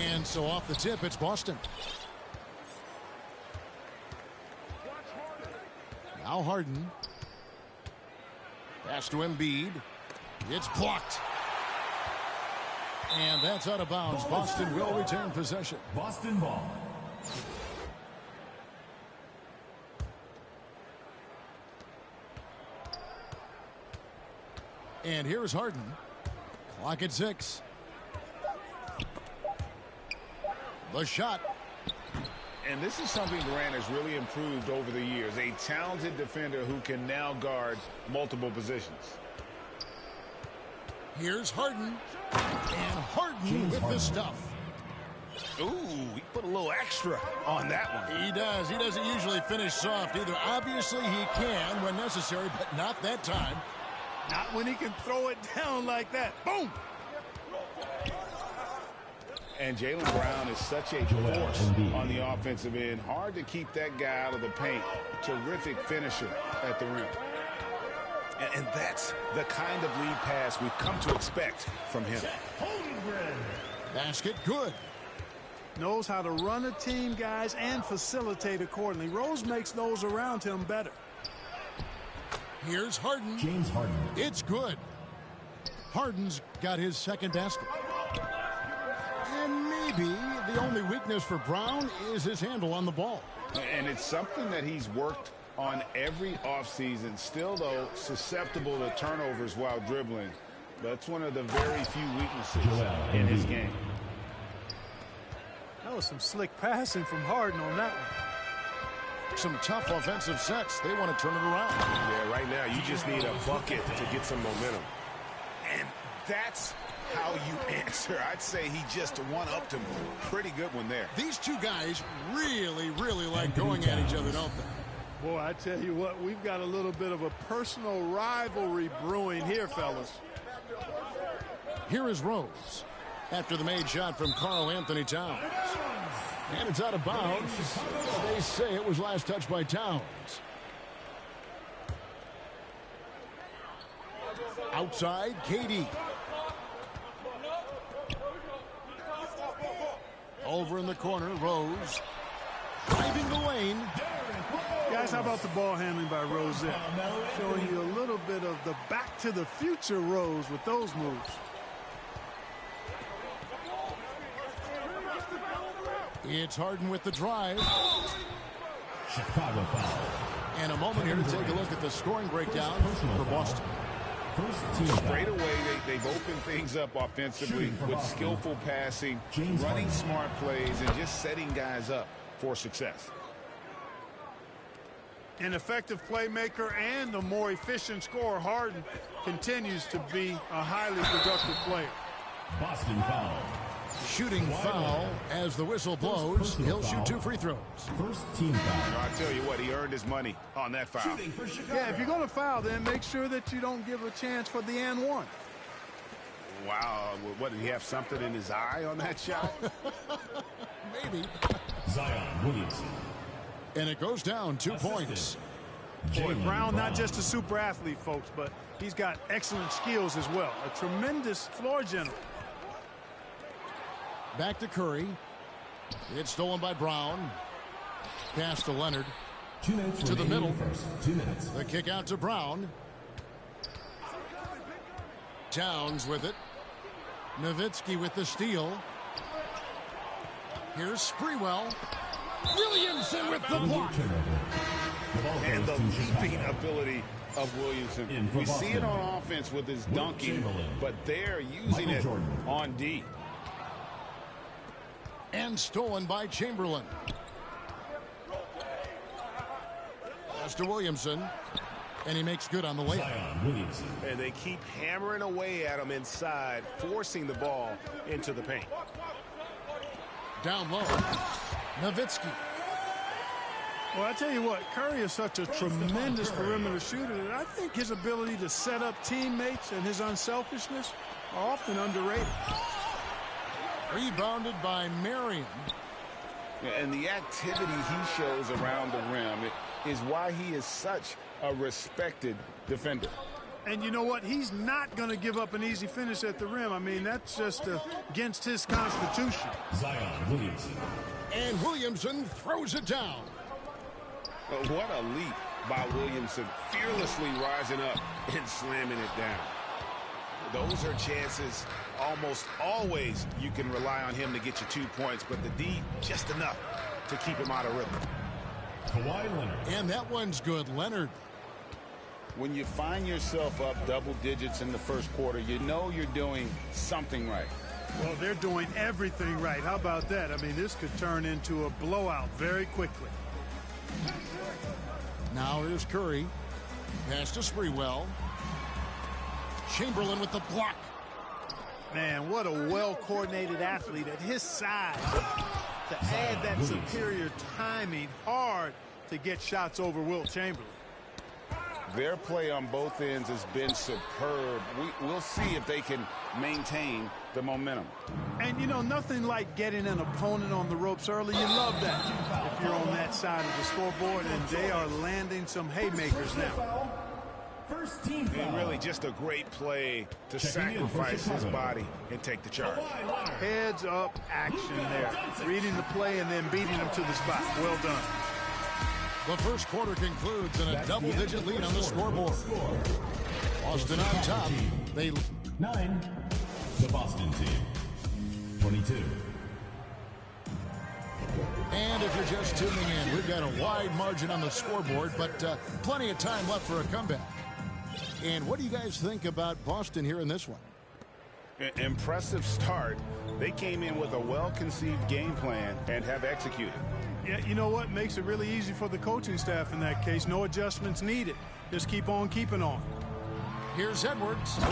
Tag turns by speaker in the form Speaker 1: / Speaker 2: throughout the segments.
Speaker 1: And so off the tip, it's Boston. Now Harden. Pass to Embiid. It's blocked. And that's out of bounds. Boston will retain possession.
Speaker 2: Boston ball.
Speaker 1: And here's Harden. Clock at 6. The shot.
Speaker 3: And this is something Durant has really improved over the years. A talented defender who can now guard multiple positions.
Speaker 1: Here's Harden. And Harden with the stuff.
Speaker 3: Ooh, he put a little extra on that one.
Speaker 1: He does. He doesn't usually finish soft either. Obviously, he can when necessary, but not that time.
Speaker 4: Not when he can throw it down like that. Boom!
Speaker 3: And Jaylen Brown is such a force on the offensive end. Hard to keep that guy out of the paint. Terrific finisher at the rim. And that's the kind of lead pass we've come to expect from him.
Speaker 1: Basket good.
Speaker 4: Knows how to run a team, guys, and facilitate accordingly. Rose makes those around him better.
Speaker 1: Here's Harden.
Speaker 2: James Harden.
Speaker 1: It's good. Harden's got his second basket. And maybe the only weakness for Brown is his handle on the ball.
Speaker 3: And it's something that he's worked on every offseason. Still, though, susceptible to turnovers while dribbling. That's one of the very few weaknesses in his game.
Speaker 4: That was some slick passing from Harden on that one.
Speaker 1: Some tough offensive sets. They want to turn it around.
Speaker 5: Yeah, right now you just need a bucket to get some momentum.
Speaker 3: And that's how you answer. I'd say he just one-upped him. Pretty good one there.
Speaker 1: These two guys really like going at each other, don't they?
Speaker 4: Boy, I tell you what, we've got a little bit of a personal rivalry brewing here, fellas.
Speaker 1: Here is Rose after the made shot from Karl Anthony Towns. And it's out of bounds. They say it was last touched by Towns. Outside, KD. Over in the corner, Rose. Driving the lane.
Speaker 4: Guys, how about the ball handling by Rose? Showing you a little bit of the back to the future Rose with those moves.
Speaker 1: It's Harden with the drive.
Speaker 2: Chicago foul.
Speaker 1: And a moment here to take a look at the scoring breakdown for Boston.
Speaker 3: Straight away, they've opened things up offensively with skillful passing, running smart plays, and just setting guys up for success.
Speaker 4: An effective playmaker and a more efficient scorer, Harden continues to be a highly productive player.
Speaker 2: Boston foul.
Speaker 1: Shooting foul as the whistle blows. He'll shoot 2 free throws.
Speaker 2: First team foul.
Speaker 3: I tell you what, he earned his money on that foul.
Speaker 4: Yeah, if you're going to foul, then make sure that you don't give a chance for the and one.
Speaker 3: Wow, what, did he have something in his eye on that shot?
Speaker 1: Maybe.
Speaker 2: Zion Williamson.
Speaker 1: And it goes down 2 points.
Speaker 4: Boy, Brown, not just a super athlete, folks, but he's got excellent skills as well. A tremendous floor general.
Speaker 1: Back to Curry. It's stolen by Brown. Pass to Leonard.
Speaker 2: 2 minutes
Speaker 1: to the middle.
Speaker 2: First. 2 minutes.
Speaker 1: The kick out to Brown. Towns with it. Nowitzki with the steal. Here's Sprewell. Williamson with the block.
Speaker 3: And the leaping ability of Williamson. We see it on offense with his dunking, but they're using it on D.
Speaker 1: And stolen by Chamberlain. Pass to Williamson. And he makes good on the layup.
Speaker 5: And they keep hammering away at him inside, forcing the ball into the paint.
Speaker 1: Down low. Nowitzki.
Speaker 4: Well, I tell you what, Curry is such a tremendous perimeter shooter that I think his ability to set up teammates and his unselfishness are often underrated.
Speaker 1: Rebounded by Marion.
Speaker 3: And the activity he shows around the rim is why he is such a respected defender.
Speaker 4: And you know what? He's not going to give up an easy finish at the rim. I mean, that's just against his constitution.
Speaker 2: Zion Williamson.
Speaker 1: And Williamson throws it down.
Speaker 3: What a leap by Williamson, fearlessly rising up and slamming it down. Those are chances almost always you can rely on him to get you 2 points, but the D just enough to keep him out of rhythm.
Speaker 2: Kawhi Leonard.
Speaker 1: And that one's good. Leonard.
Speaker 3: When you find yourself up double digits in the first quarter, you know you're doing something right.
Speaker 4: Well, they're doing everything right. How about that? I mean, this could turn into a blowout very quickly.
Speaker 1: Now here's Curry. Pass to Sprewell. Chamberlain with the block.
Speaker 4: Man, what a well-coordinated athlete at his size. To add that superior timing, hard to get shots over Wilt Chamberlain.
Speaker 3: Their play on both ends has been superb. We'll see if they can maintain the momentum.
Speaker 4: And, you know, nothing like getting an opponent on the ropes early. You love that if you're on that side of the scoreboard, and they are landing some haymakers now.
Speaker 2: First team foul.
Speaker 3: And really just a great play to sacrifice his body and take the charge.
Speaker 4: Heads up action there. Reading the play and then beating him to the spot. Well done.
Speaker 1: The first quarter concludes in a double-digit lead on the scoreboard. Boston on top. They
Speaker 2: 9. The Boston team. 22.
Speaker 1: And if you're just tuning in, we've got a wide margin on the scoreboard, but plenty of time left for a comeback. And what do you guys think about Boston here in this one?
Speaker 3: Impressive start. They came in with a well-conceived game plan and have executed.
Speaker 4: Yeah, you know what? Makes it really easy for the coaching staff in that case. No adjustments needed. Just keep on keeping on.
Speaker 1: Here's Edwards.
Speaker 4: Yeah.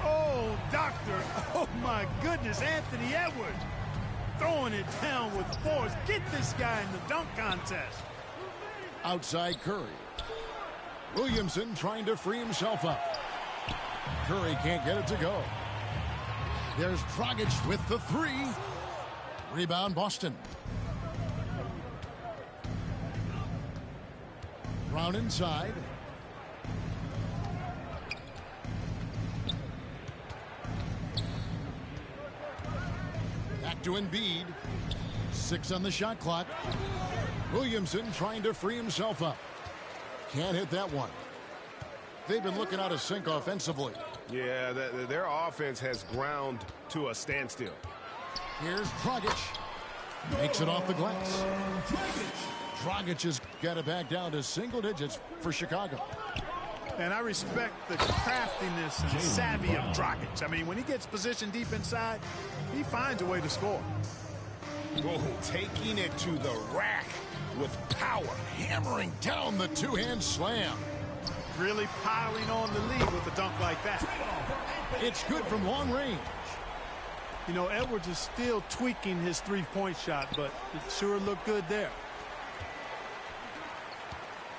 Speaker 4: Oh, doctor. Oh, my goodness. Anthony Edwards throwing it down with force. Get this guy in the dunk contest.
Speaker 1: Outside Curry. Williamson trying to free himself up. Curry can't get it to go. There's Dragic with the three. Rebound Boston. Brown inside. Back to Embiid. 6 on the shot clock. Williamson trying to free himself up. Can't hit that one. They've been looking out of sync offensively.
Speaker 5: Yeah, their offense has ground to a standstill.
Speaker 1: Here's Dragic. Makes it off the glass. Dragic has got it back down to single digits for Chicago.
Speaker 4: And I respect the craftiness and savvy of Dragic. I mean, when he gets positioned deep inside, he finds a way to score.
Speaker 3: Whoa, taking it to the rack with power.
Speaker 1: Hammering down the two-hand slam.
Speaker 4: Really piling on the lead with a dunk like that.
Speaker 1: It's good from long range.
Speaker 4: You know, Edwards is still tweaking his three-point shot, but it sure looked good there.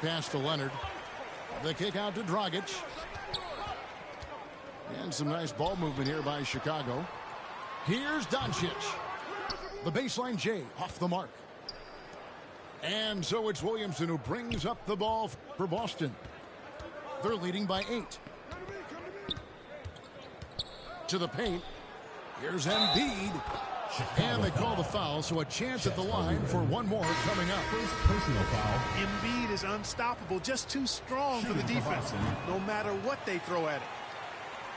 Speaker 1: Pass to Leonard. The kick out to Dragic. And some nice ball movement here by Chicago. Here's Doncic. The baseline J off the mark. And so it's Williamson who brings up the ball for Boston. They're leading by 8. To the paint. Here's Embiid. And they call the foul, so a chance at the line for one more coming up.
Speaker 2: Personal foul.
Speaker 4: Embiid is unstoppable, just too strong for the defense, no matter what they throw at it.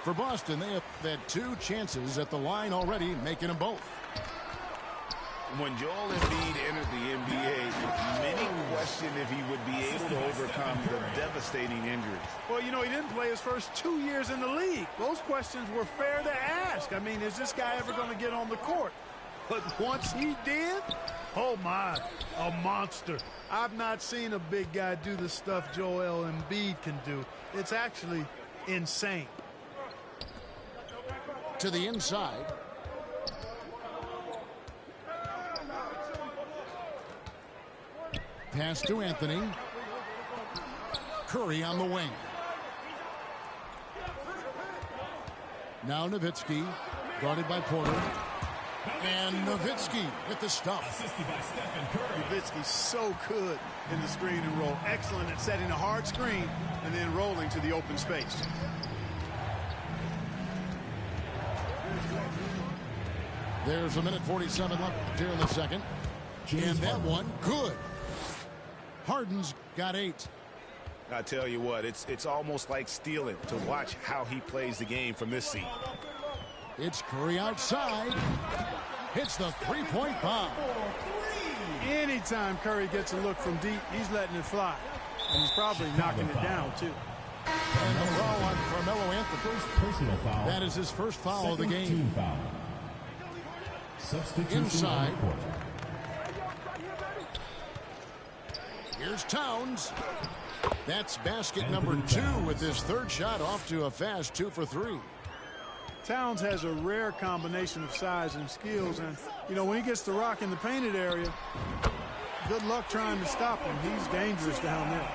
Speaker 1: For Boston, they have had 2 chances at the line already, making them both.
Speaker 3: When Joel Embiid entered the NBA, many questioned if he would be able to overcome the devastating injuries.
Speaker 4: Well, you know, he didn't play his first 2 years in the league. Those questions were fair to ask. I mean, is this guy ever going to get on the court? But once he did, oh my, a monster. I've not seen a big guy do the stuff Joel Embiid can do. It's actually insane.
Speaker 1: To the inside. Pass to Anthony. Curry on the wing. Now Nowitzki, guarded by Porter. And Nowitzki with the stop.
Speaker 2: Assisted by Stephen Curry.
Speaker 4: Nowitzki's so good in the screen and roll. Excellent at setting a hard screen and then rolling to the open space.
Speaker 1: There's a minute 47 left here in the second. And that one, good. Harden's got 8.
Speaker 5: I tell you what, it's almost like stealing to watch how he plays the game from this seat.
Speaker 1: It's Curry outside. Hits the three-point bomb.
Speaker 4: Anytime Curry gets a look from deep, he's letting it fly. And he's probably knocking it down, too.
Speaker 1: And the foul on Carmelo Anthony.
Speaker 2: First personal foul.
Speaker 1: That is his first foul of the game.
Speaker 2: Team foul. Substitution
Speaker 1: Inside.
Speaker 2: on the court.
Speaker 1: Here's Towns. That's basket number 2 with his third shot off to a fast 2 for 3.
Speaker 4: Towns has a rare combination of size and skills, and you know, when he gets the rock in the painted area, good luck trying to stop him. He's dangerous down there.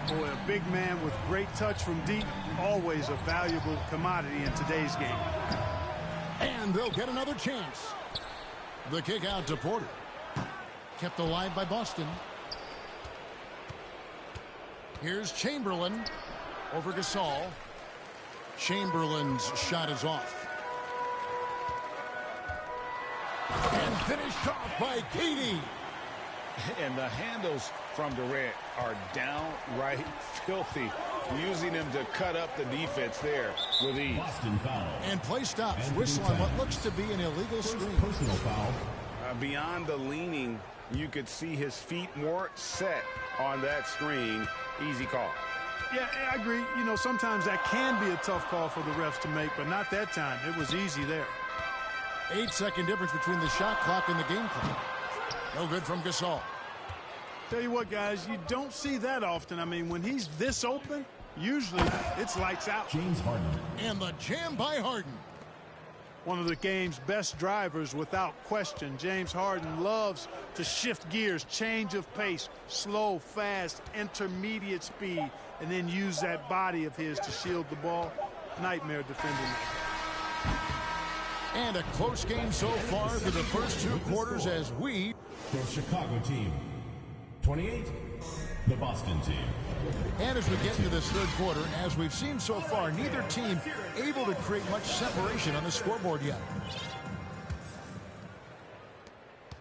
Speaker 4: Boy, a big man with great touch from deep, always a valuable commodity in today's game.
Speaker 1: And they'll get another chance. The kick out to Porter. Kept alive by Boston. Here's Chamberlain over Gasol. Chamberlain's shot is off. And finished off by Katie.
Speaker 3: And the handles from Durant are downright filthy, using him to cut up the defense there with ease.
Speaker 2: Boston foul.
Speaker 1: And play stops. Whistle on what looks to be an illegal screen.
Speaker 2: Personal foul.
Speaker 3: Beyond the leaning, you could see his feet more set on that screen. Easy call.
Speaker 4: Yeah, I agree. You know, sometimes that can be a tough call for the refs to make, but not that time. It was easy there.
Speaker 1: 8-second difference between the shot clock and the game clock. No good from Gasol.
Speaker 4: Tell you what, guys, you don't see that often. I mean, when he's this open, usually it's lights out.
Speaker 2: James Harden.
Speaker 1: And the jam by Harden.
Speaker 4: One of the game's best drivers without question. James Harden loves to shift gears, change of pace, slow, fast, intermediate speed, and then use that body of his to shield the ball. Nightmare defending.
Speaker 1: And a close game so far through the first 2 quarters as we...
Speaker 2: The Chicago team. 28. The Boston team.
Speaker 1: And as we get into this third quarter, as we've seen so far, neither team able to create much separation on the scoreboard yet.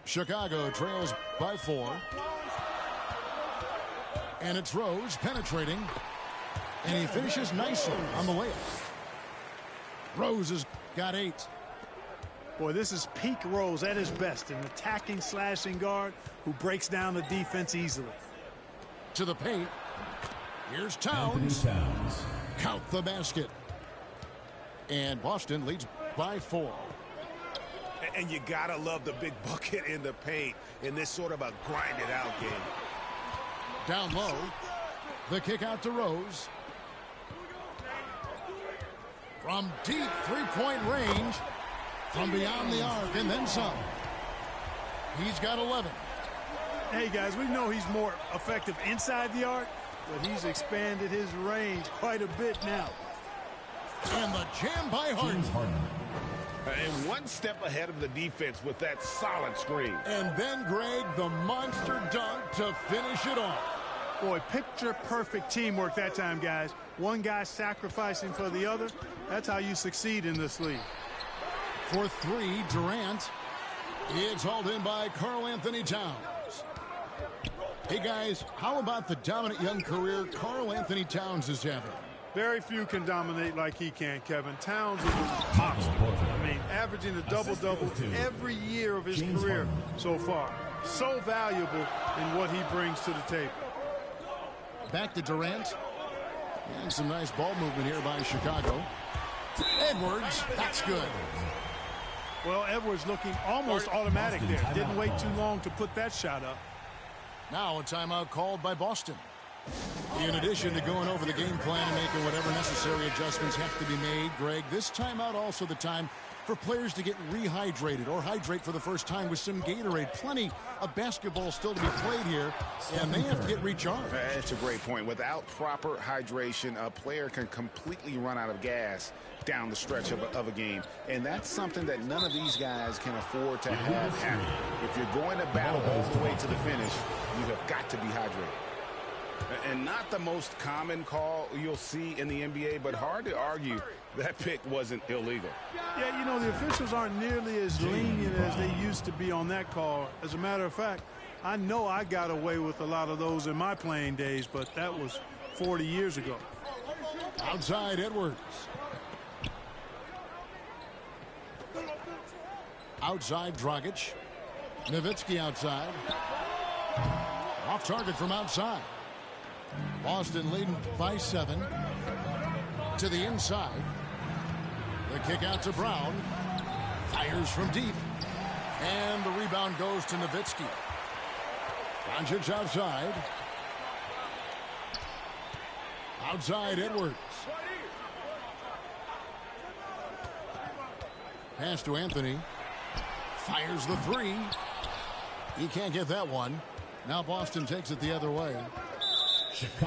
Speaker 1: Chicago trails by 4. And it's Rose penetrating. And he finishes nicely on the layup. Rose has got 8.
Speaker 4: Boy, this is peak Rose at his best, an attacking, slashing guard who breaks down the defense easily.
Speaker 1: To the paint. Here's
Speaker 2: Anthony
Speaker 1: Towns.
Speaker 2: Towns.
Speaker 1: Count the basket. And Boston leads by 4.
Speaker 5: And you gotta love the big bucket in the paint in this sort of a grinded out game.
Speaker 1: Down low. The kick out to Rose. From deep three-point range. From beyond the arc and then some. He's got 11.
Speaker 4: Hey, guys, we know he's more effective inside the arc, but he's expanded his range quite a bit now.
Speaker 1: And the jam by Harden.
Speaker 2: James Harden.
Speaker 3: And one step ahead of the defense with that solid screen.
Speaker 1: And then, Greg, the monster dunk to finish it off.
Speaker 4: Boy, picture-perfect teamwork that time, guys. One guy sacrificing for the other. That's how you succeed in this league.
Speaker 1: For 3, Durant. It's hauled in by Karl Anthony Towns. Hey, guys, how about the dominant young career Karl Anthony Towns is having?
Speaker 4: Very few can dominate like he can, Kevin. Towns is a monster. I mean, averaging a double-double every year of his career so far. So valuable in what he brings to the table.
Speaker 1: Back to Durant. And some nice ball movement here by Chicago. Edwards, that's good.
Speaker 4: Well, Edwards looking almost automatic there. Didn't wait too long to put that shot up.
Speaker 1: Now a timeout called by Boston. In addition to going over the game plan and making whatever necessary adjustments have to be made, Greg, this timeout also the time for players to get rehydrated or hydrate for the first time with some Gatorade. Plenty of basketball still to be played here, and they have to get recharged.
Speaker 3: That's a great point. Without proper hydration, a player can completely run out of gas down the stretch of a game. And that's something that none of these guys can afford to have happen. If you're going to battle all the way to the finish, you have got to be hydrated. And not the most common call you'll see in the NBA, but hard to argue that pick wasn't illegal.
Speaker 4: Yeah, you know, the officials aren't nearly as lenient as they used to be on that call. As a matter of fact, I know I got away with a lot of those in my playing days, but that was 40 years ago.
Speaker 1: Outside Edwards. Outside Dragic. Nowitzki outside. Off target from outside. Boston leading by 7. To the inside. The kick out to Brown. Fires from deep. And the rebound goes to Nowitzki. Doncic outside. Outside Edwards. Pass to Anthony. Fires the 3. He can't get that one. Now Boston takes it the other way.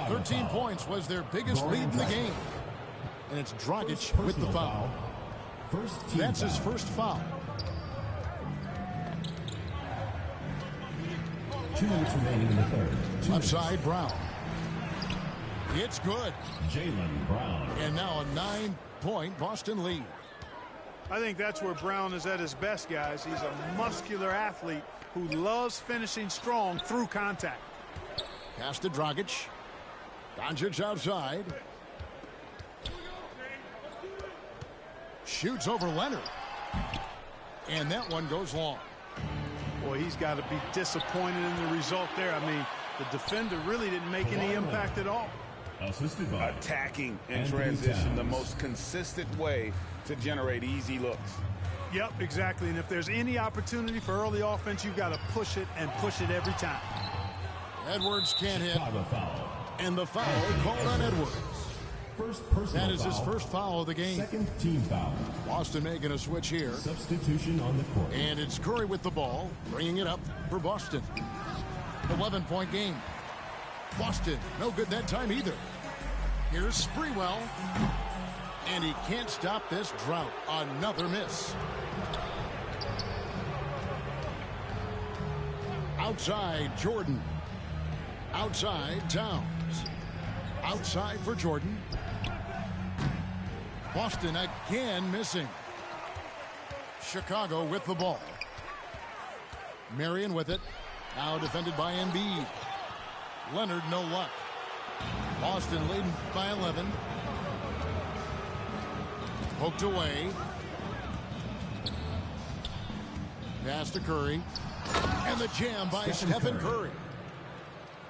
Speaker 1: 13 points was their biggest lead in the game. And it's Dragic with the foul. That's his first foul.
Speaker 2: 2 minutes remaining in the third.
Speaker 1: Upside Brown. It's good.
Speaker 2: Jaylen Brown.
Speaker 1: And now a 9-point Boston lead.
Speaker 4: I think that's where Brown is at his best, guys. He's a muscular athlete who loves finishing strong through contact.
Speaker 1: Pass to Dragic. Doncic outside. Shoots over Leonard. And that one goes long.
Speaker 4: Boy, he's got to be disappointed in the result there. I mean, the defender really didn't make any impact at all.
Speaker 2: Assisted by
Speaker 3: attacking in
Speaker 2: Anthony
Speaker 3: transition,
Speaker 2: Towns.
Speaker 3: the most consistent way to generate easy looks.
Speaker 4: Yep, exactly. And if there's any opportunity for early offense, you've got to push it and push it every time.
Speaker 1: Edwards can't hit.
Speaker 2: Chicago foul.
Speaker 1: And the foul called on Edwards.
Speaker 2: First personal
Speaker 1: That is his
Speaker 2: foul.
Speaker 1: first foul of the game.
Speaker 2: Second team foul.
Speaker 1: Boston making a switch here.
Speaker 2: Substitution on the court.
Speaker 1: And it's Curry with the ball, bringing it up for Boston. 11-point game. Boston, no good that time either. Here's Sprewell. And he can't stop this drought. Another miss. Outside, Jordan. Outside, Towns. Outside for Jordan. Boston again missing. Chicago with the ball. Marion with it. Now defended by Embiid. Leonard, no luck. Boston leading by 11. Poked away. Pass to Curry. And the jam by Stephen Curry.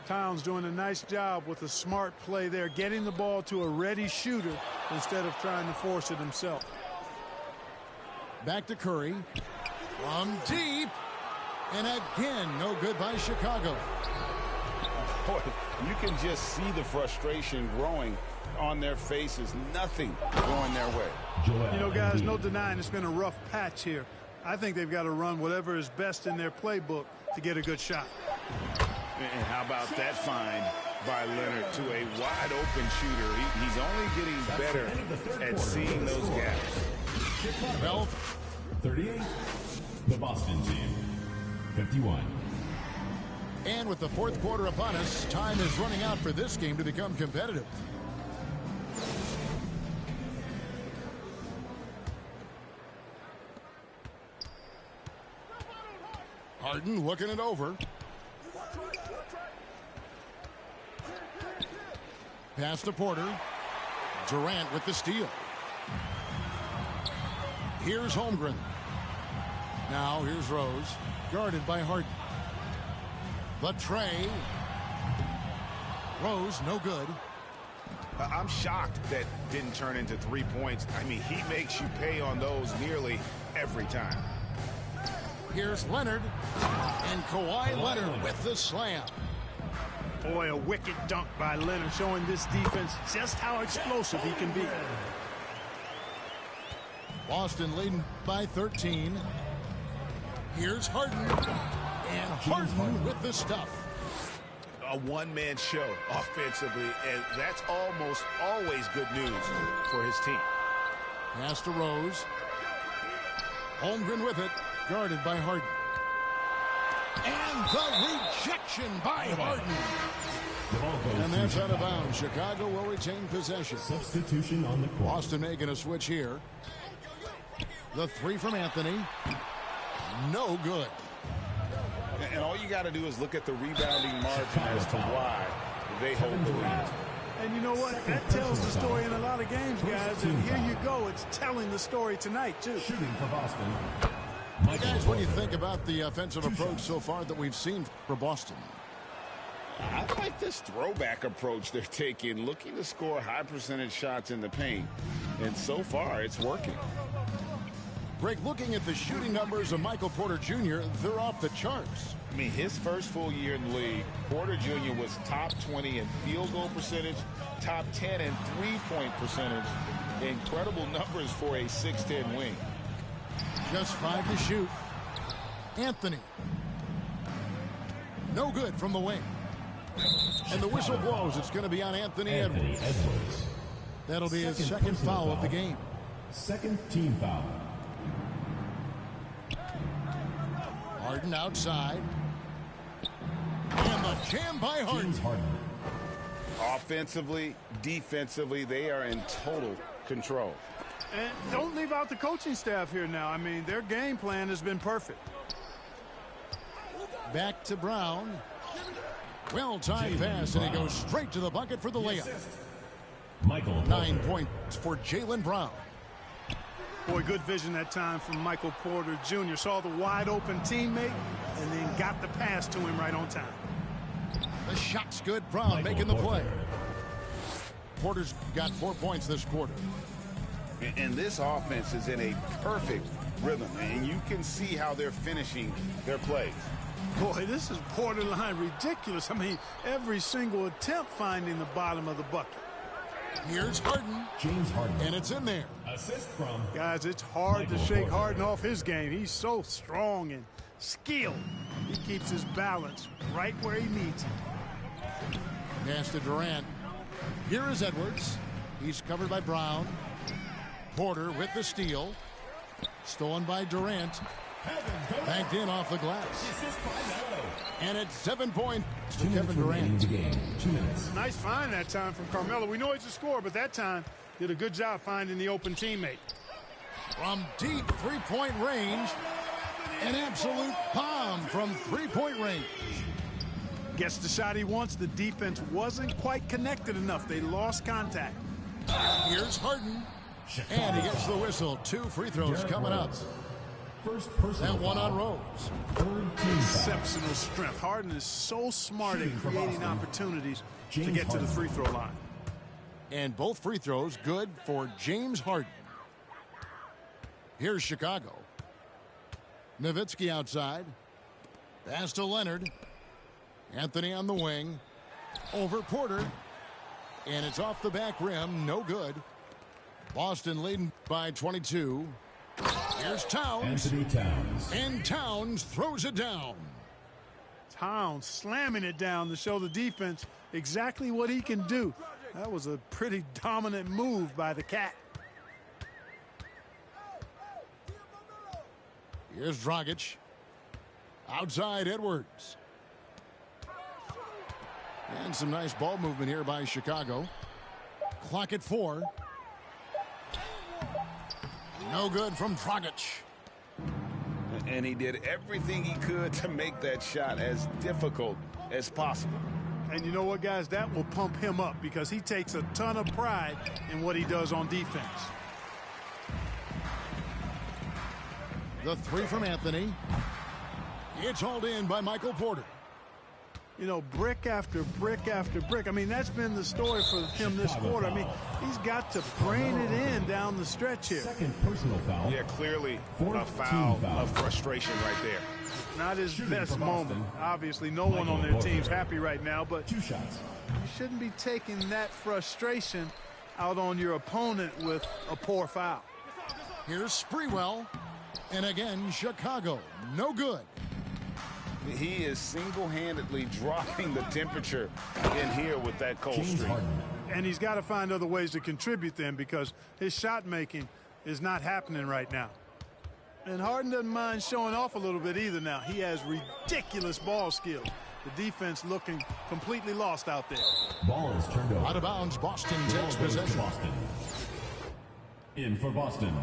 Speaker 4: Towns doing a nice job with a smart play there, getting the ball to a ready shooter instead of trying to force it himself.
Speaker 1: Back to Curry. From deep. And again, no good by Chicago.
Speaker 3: Boy, you can just see the frustration growing on their faces. Nothing going their way.
Speaker 4: You know, guys, no denying it's been a rough patch here. I think they've got to run whatever is best in their playbook to get a good shot.
Speaker 3: And how about that find by Leonard to a wide open shooter? He's only getting better at seeing those gaps.
Speaker 1: 12.
Speaker 2: 38. The Boston team. 51.
Speaker 1: And with the fourth quarter upon us, time is running out for this game to become competitive. Harden looking it over. Pass to Porter. Durant with the steal. Here's Holmgren. Now here's Rose. Guarded by Harden. The tray. Rose, no good.
Speaker 3: I'm shocked that didn't turn into 3 points. I mean, he makes you pay on those nearly every time.
Speaker 1: Here's Leonard. And Kawhi Leonard with the slam.
Speaker 4: Boy, a wicked dunk by Leonard, showing this defense just how explosive he can be.
Speaker 1: Boston leading by 13. Here's Harden. And Harden with the stuff.
Speaker 5: A one-man show offensively, and that's almost always good news for his team.
Speaker 1: Pass to Rose. Holmgren with it, guarded by Harden. And the rejection by Harden. And that's out of bounds. Chicago will retain possession.
Speaker 2: Substitution on the court.
Speaker 1: Boston making a switch here. The three from Anthony. No good.
Speaker 3: And all you got to do is look at the rebounding margin as to why they hold the lead.
Speaker 4: And you know what? That tells the story in a lot of games, guys. And here you go. It's telling the story tonight, too.
Speaker 2: Shooting for Boston.
Speaker 1: Guys, what do you think about the offensive approach so far that we've seen for Boston?
Speaker 3: I like this throwback approach they're taking, looking to score high percentage shots in the paint. And so far, it's working.
Speaker 1: Greg, looking at the shooting numbers of Michael Porter Jr., they're off the charts.
Speaker 3: I mean, his first full year in the league, Porter Jr. was top 20 in field goal percentage, top 10 in three-point percentage. Incredible numbers for a 6'10 wing.
Speaker 1: Just 5 to shoot. Anthony. No good from the wing. And the whistle blows. It's going to be on Anthony Edwards. That'll be his second foul of the game.
Speaker 2: Second team foul.
Speaker 1: Harden outside. And the jam by Harden.
Speaker 3: Offensively, defensively, they are in total control.
Speaker 4: And don't leave out the coaching staff here now. I mean, their game plan has been perfect.
Speaker 1: Back to Brown. Well-timed pass, and he goes straight to the bucket for the layup. 9 points for Jaylen Brown.
Speaker 4: Boy, good vision that time from Michael Porter Jr. Saw the wide-open teammate and then got the pass to him right on time.
Speaker 1: The shot's good. Brown making the play. Porter's got 4 points this quarter.
Speaker 3: And this offense is in a perfect rhythm, and you can see how they're finishing their plays.
Speaker 4: Boy, this is borderline ridiculous. I mean, every single attempt finding the bottom of the bucket.
Speaker 1: Here's Harden.
Speaker 2: James Harden.
Speaker 1: And it's in there.
Speaker 2: Assist from.
Speaker 4: Guys, it's hard to shake Harden off his game. He's so strong and skilled. He keeps his balance right where he needs it.
Speaker 1: Pass to Durant. Here is Edwards. He's covered by Brown. Porter with the steal. Stolen by Durant. Banked in off the glass. And it's 7 points to Kevin Durant.
Speaker 2: 2 minutes.
Speaker 4: Nice find that time from Carmelo. We know he's a scorer, but that time did a good job finding the open teammate.
Speaker 1: From deep three-point range, an absolute bomb from three-point range.
Speaker 4: Gets the shot he wants. The defense wasn't quite connected enough. They lost contact.
Speaker 1: Here's Harden. And he gets the whistle. 2 free throws coming up.
Speaker 2: First personal
Speaker 1: That one
Speaker 2: foul.
Speaker 1: on Rose.
Speaker 2: Third team foul.
Speaker 4: Exceptional strength. Harden is so smart at creating opportunities to get to the free throw line.
Speaker 1: And both free throws good for James Harden. Here's Chicago. Nowitzki outside. Pass to Leonard. Anthony on the wing. Over Porter. And it's off the back rim. No good. Boston leading by 22. Here's Towns.
Speaker 2: Anthony Towns.
Speaker 1: And Towns throws it down.
Speaker 4: Towns slamming it down to show the defense exactly what he can do. That was a pretty dominant move by the Cat.
Speaker 1: Here's Dragic. Outside Edwards. And some nice ball movement here by Chicago. Clock at 4. No good from Dragic.
Speaker 3: And he did everything he could to make that shot as difficult as possible.
Speaker 4: And you know what, guys? That will pump him up because he takes a ton of pride in what he does on defense.
Speaker 1: The 3 from Anthony. It's hauled in by Michael Porter.
Speaker 4: You know, brick after brick after brick. I mean, that's been the story for him this quarter. I mean, he's got to brain it in down the stretch here.
Speaker 2: Second personal foul.
Speaker 5: Yeah, clearly
Speaker 2: Fourth
Speaker 5: a foul
Speaker 2: team foul.
Speaker 5: of frustration right there.
Speaker 4: Not his best
Speaker 2: for Boston.
Speaker 4: moment. Obviously, no one on their team's happy right now, but
Speaker 2: 2 shots.
Speaker 4: you shouldn't be taking that frustration out on your opponent with a poor foul.
Speaker 1: Here's Sprewell. And again, Chicago. No good.
Speaker 3: He is single-handedly dropping the temperature in here with that cold
Speaker 2: James
Speaker 3: streak.
Speaker 2: Harden.
Speaker 4: And he's got to find other ways to contribute then, because his shot making is not happening right now. And Harden doesn't mind showing off a little bit either now. He has ridiculous ball skills. The defense looking completely lost out there.
Speaker 2: Ball is turned over.
Speaker 1: Out of bounds, Boston
Speaker 2: Ball
Speaker 1: takes
Speaker 2: goes to
Speaker 1: possession.
Speaker 2: Boston. In for Boston,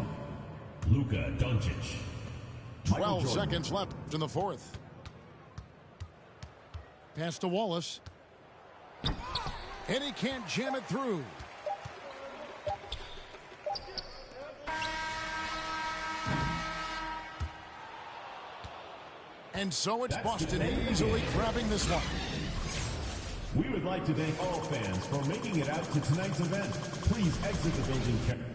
Speaker 2: Luka Doncic.
Speaker 1: 12
Speaker 2: Jordan.
Speaker 1: seconds left in the fourth. Pass to Wallace. And he can't jam it through. And so it's
Speaker 2: That's
Speaker 1: Boston
Speaker 2: the end of the
Speaker 1: easily
Speaker 2: game.
Speaker 1: grabbing this one.
Speaker 2: We would like to thank all fans for making it out to tonight's event. Please exit the building carefully.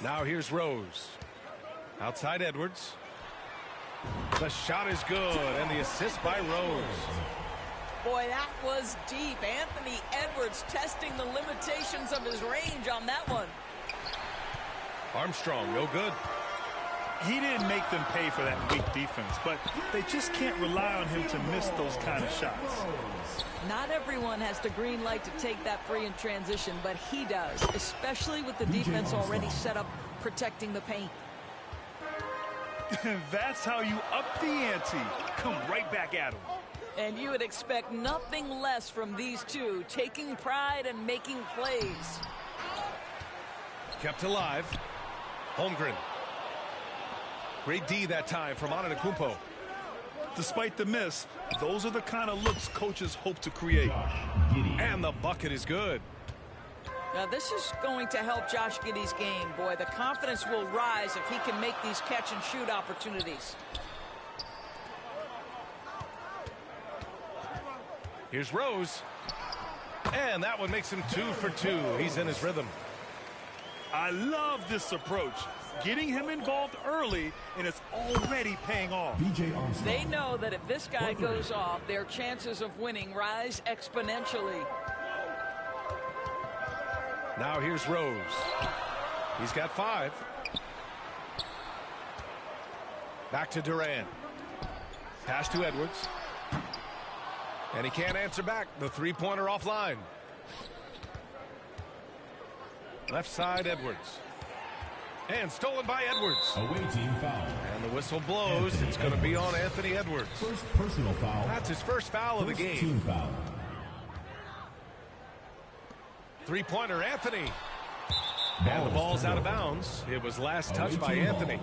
Speaker 6: Now here's Rose. Outside Edwards. The shot is good, and the assist by Rose.
Speaker 7: Boy, that was deep. Anthony Edwards testing the limitations of his range on that one.
Speaker 6: Armstrong, no good.
Speaker 4: He didn't make them pay for that weak defense, but they just can't rely on him to miss those kind of shots.
Speaker 7: Not everyone has the green light to take that free in transition, but he does, especially with the defense already set up protecting the paint.
Speaker 4: That's how you up the ante. Come right back at him.
Speaker 7: And you would expect nothing less from these two, taking pride and making plays.
Speaker 6: Kept alive. Holmgren. Great D that time from Antetokounmpo.
Speaker 4: Despite the miss, those are the kind of looks coaches hope to create.
Speaker 6: And the bucket is good.
Speaker 7: Now this is going to help Josh Giddey's game. Boy, the confidence will rise if he can make these catch and shoot opportunities.
Speaker 6: Here's Rose. And that one makes him 2 for 2. He's in his rhythm.
Speaker 4: I love this approach. Getting him involved early, and it's already paying off.
Speaker 7: They know that if this guy goes off, their chances of winning rise exponentially.
Speaker 6: Now here's Rose. He's got 5. Back to Durant. Pass to Edwards. And he can't answer back. The three-pointer offline. Left side, Edwards. And stolen by Edwards.
Speaker 2: Awaiting foul.
Speaker 6: And the whistle blows. It's going to be on Anthony Edwards.
Speaker 2: First personal foul.
Speaker 6: That's his first foul of the game.
Speaker 2: Team foul.
Speaker 6: Three-pointer, Anthony. And the ball's out of bounds. It was last touched by Anthony.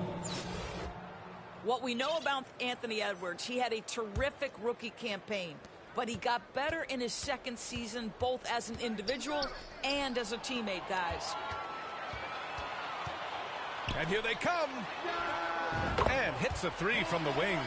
Speaker 7: What we know about Anthony Edwards, he had a terrific rookie campaign, but he got better in his second season, both as an individual and as a teammate, guys.
Speaker 6: And here they come. And hits a 3 from the wing.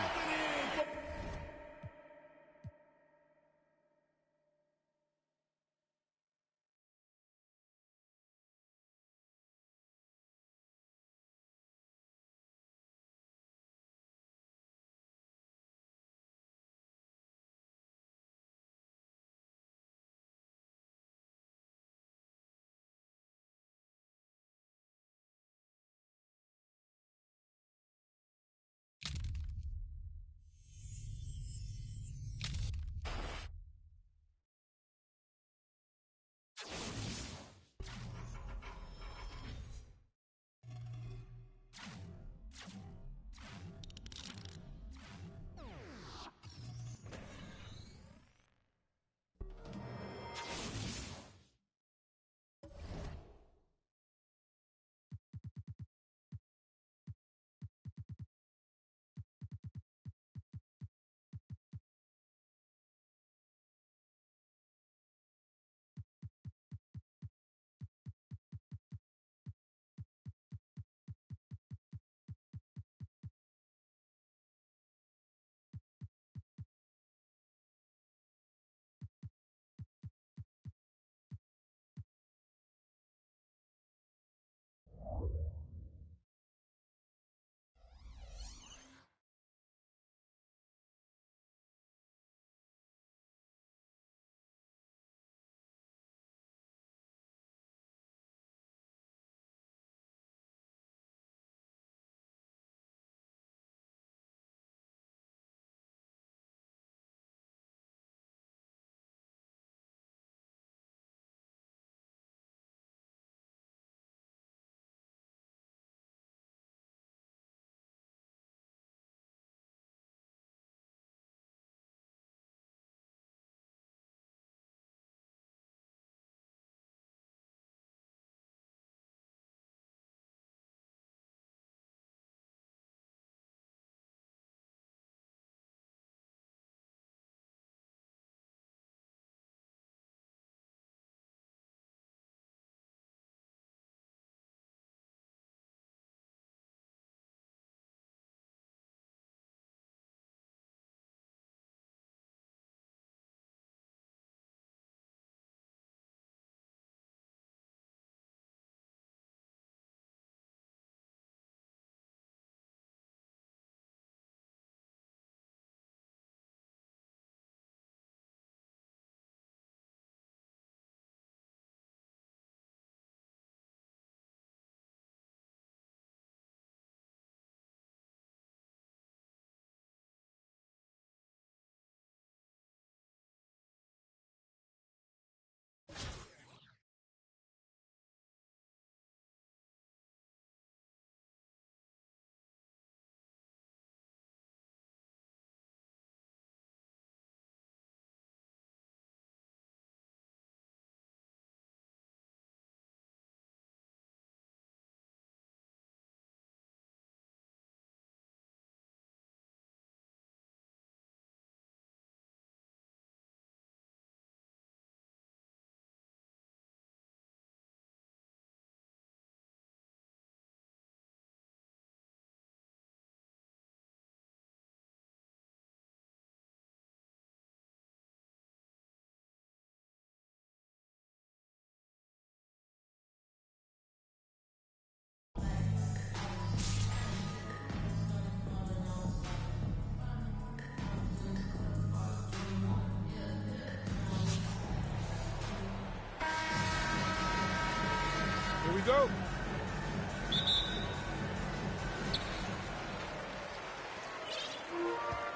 Speaker 4: go.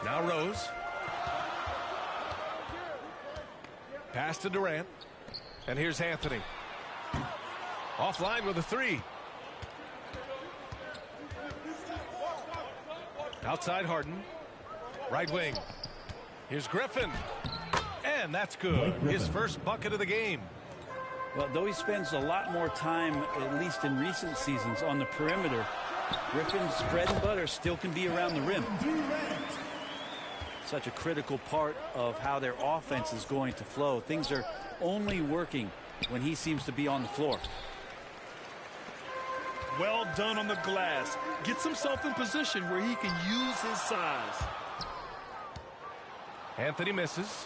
Speaker 6: Now Rose. Pass to Durant. And here's Anthony. Offline with a three. Outside Harden. Right wing. Here's Griffin. And that's good. His first bucket of the game.
Speaker 8: Well, though he spends a lot more time, at least in recent seasons, on the perimeter, Griffin's bread and butter still can be around the rim. Such a critical part of how their offense is going to flow. Things are only working when he seems to be on the floor.
Speaker 4: Well done on the glass. Gets himself in position where he can use his size.
Speaker 6: Anthony misses.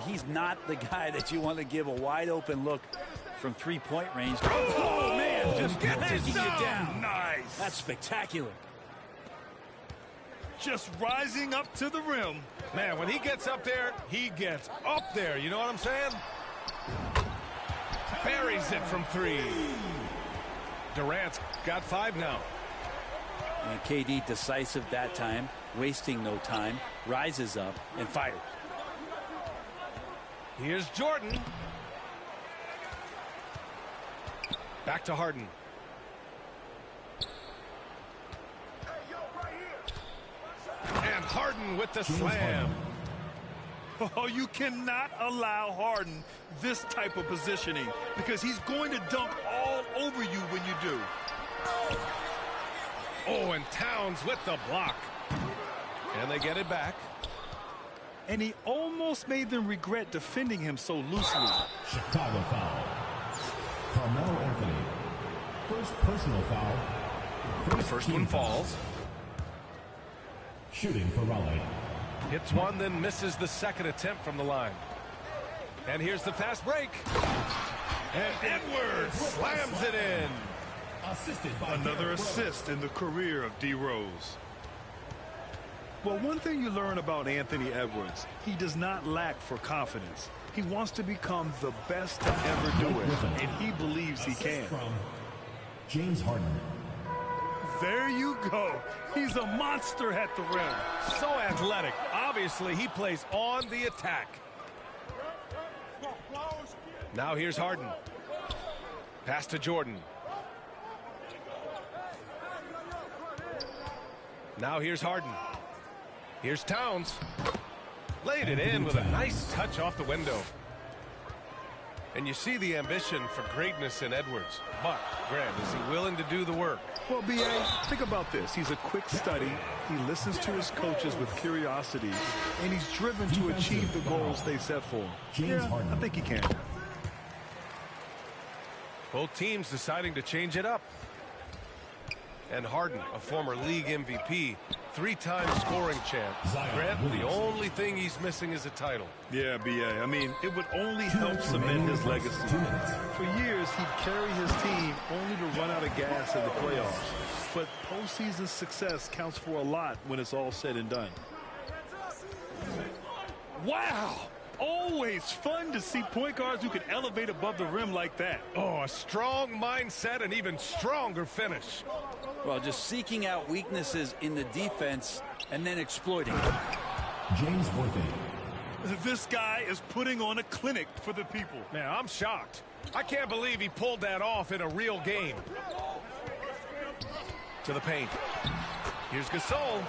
Speaker 8: He's not the guy that you want to give a wide open look from three-point range. Oh, man, just taking you down.
Speaker 4: Nice.
Speaker 8: That's spectacular.
Speaker 4: Just rising up to the rim.
Speaker 6: Man, when he gets up there, he gets up there. You know what I'm saying? Buries it from three. Durant's got 5 now.
Speaker 8: And KD decisive that time, wasting no time, rises up and fires.
Speaker 6: Here's Jordan. Back to Harden. And Harden with the slam.
Speaker 4: Oh, you cannot allow Harden this type of positioning because he's going to dunk all over you when you do.
Speaker 6: Oh, and Towns with the block. And they get it back.
Speaker 4: And he almost made them regret defending him so loosely.
Speaker 2: Chicago foul. Carmelo Anthony. First personal foul.
Speaker 6: The first one falls.
Speaker 2: Shooting for Raleigh.
Speaker 6: Hits one, then misses the second attempt from the line. And here's the fast break. And Edwards slams it in.
Speaker 2: Assisted by
Speaker 4: Another assist in the career of D. Rose. Well, one thing you learn about Anthony Edwards, he does not lack for confidence. He wants to become the best to ever do it, and he believes he can.
Speaker 2: From James Harden.
Speaker 4: There you go. He's a monster at the rim.
Speaker 6: So athletic. Obviously, he plays on the attack. Now here's Harden. Pass to Jordan. Now here's Harden. Here's Towns. Laid it in with a nice touch off the window. And you see the ambition for greatness in Edwards. But, Grant, is he willing to do the work?
Speaker 4: Well, B.A., think about this. He's a quick study. He listens to his coaches with curiosity, and he's driven to achieve the goals they set for him. Yeah, I think he can.
Speaker 6: Both teams deciding to change it up. And Harden, a former league MVP, 3-time scoring champ. Grant, the only thing he's missing is a title.
Speaker 4: Yeah, B.A., I mean, it would only help cement his legacy. For years, he'd carry his team only to run out of gas in the playoffs. But postseason success counts for a lot when it's all said and done. Wow! Always fun to see point guards who can elevate above the rim like that.
Speaker 6: Oh, a strong mindset and even stronger finish.
Speaker 8: Well, just seeking out weaknesses in the defense and then exploiting it.
Speaker 2: James Worthy.
Speaker 4: This guy is putting on a clinic for the people.
Speaker 6: Man, I'm shocked. I can't believe he pulled that off in a real game. To the paint. Here's Gasol.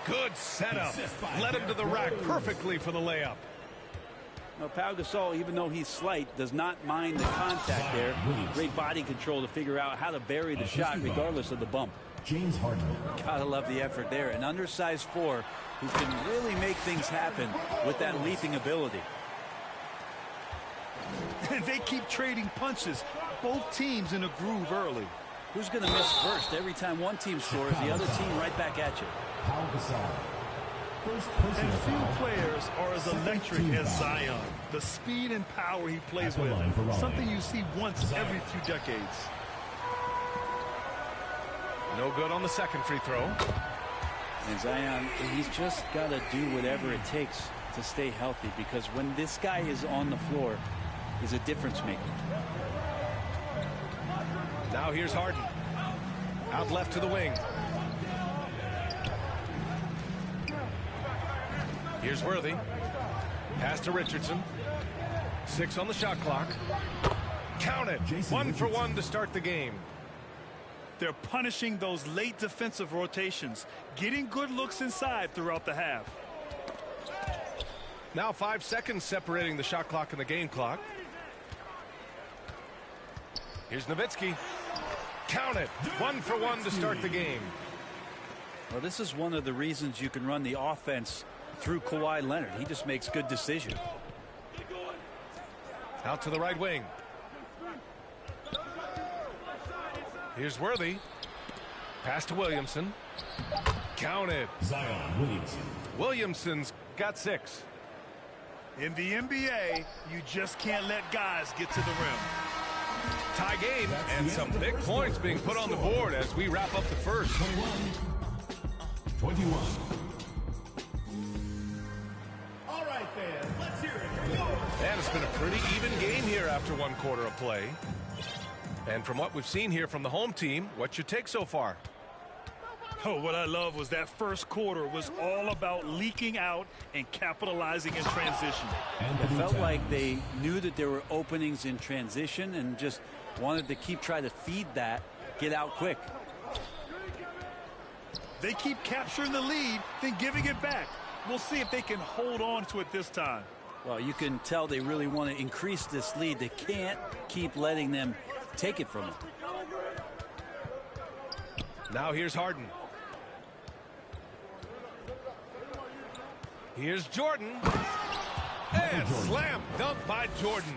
Speaker 6: Good setup. Led him to the rack perfectly for the layup.
Speaker 8: Now, Pau Gasol, even though he's slight, does not mind the contact there. Great body control to figure out how to bury the shot regardless of the bump.
Speaker 2: James Harden.
Speaker 8: Gotta love the effort there. An undersized 4 who can really make things happen with that leaping ability.
Speaker 4: They keep trading punches. Both teams in a groove early.
Speaker 8: Who's going to miss first? Every time one team scores, the other team right back at you.
Speaker 2: Pau Gasol. First
Speaker 4: And
Speaker 2: personal
Speaker 4: few
Speaker 2: foul.
Speaker 4: players are as electric as Zion. The speed and power he plays with, something you see once every few decades.
Speaker 6: No good on the second free throw.
Speaker 8: And Zion, he's just got to do whatever it takes to stay healthy, because when this guy is on the floor, he's a difference maker.
Speaker 6: Now here's Harden. Out left to the wing. Here's Worthy. Pass to Richardson. 6 on the shot clock. Count it. 1 for 1 to start the game.
Speaker 4: They're punishing those late defensive rotations, getting good looks inside throughout the half.
Speaker 6: Now 5 seconds separating the shot clock and the game clock. Here's Nowitzki. Count it. 1 for 1 to start the game.
Speaker 8: Well, this is one of the reasons you can run the offense through Kawhi Leonard. He just makes good decisions.
Speaker 6: Out to the right wing. Here's Worthy. Pass to Williamson. Count it.
Speaker 2: Zion Williamson.
Speaker 6: Williamson's got 6.
Speaker 4: In the NBA, you just can't let guys get to the rim.
Speaker 6: Tie game, and some big points being put on the board as we wrap up the first.
Speaker 2: 21. All right, fans, let's hear it.
Speaker 6: And it's been a pretty even game here after 1 quarter of play. And from what we've seen here from the home team, what's your take so far?
Speaker 4: Oh, what I love was that first quarter was all about leaking out and capitalizing in transition.
Speaker 8: It felt like they knew that there were openings in transition and just wanted to keep trying to feed that, get out quick.
Speaker 4: They keep capturing the lead, then giving it back. We'll see if they can hold on to it this time.
Speaker 8: Well, you can tell they really want to increase this lead. They can't keep letting them take it from them.
Speaker 6: Now here's Harden. Here's Jordan. And slam dunk by Jordan.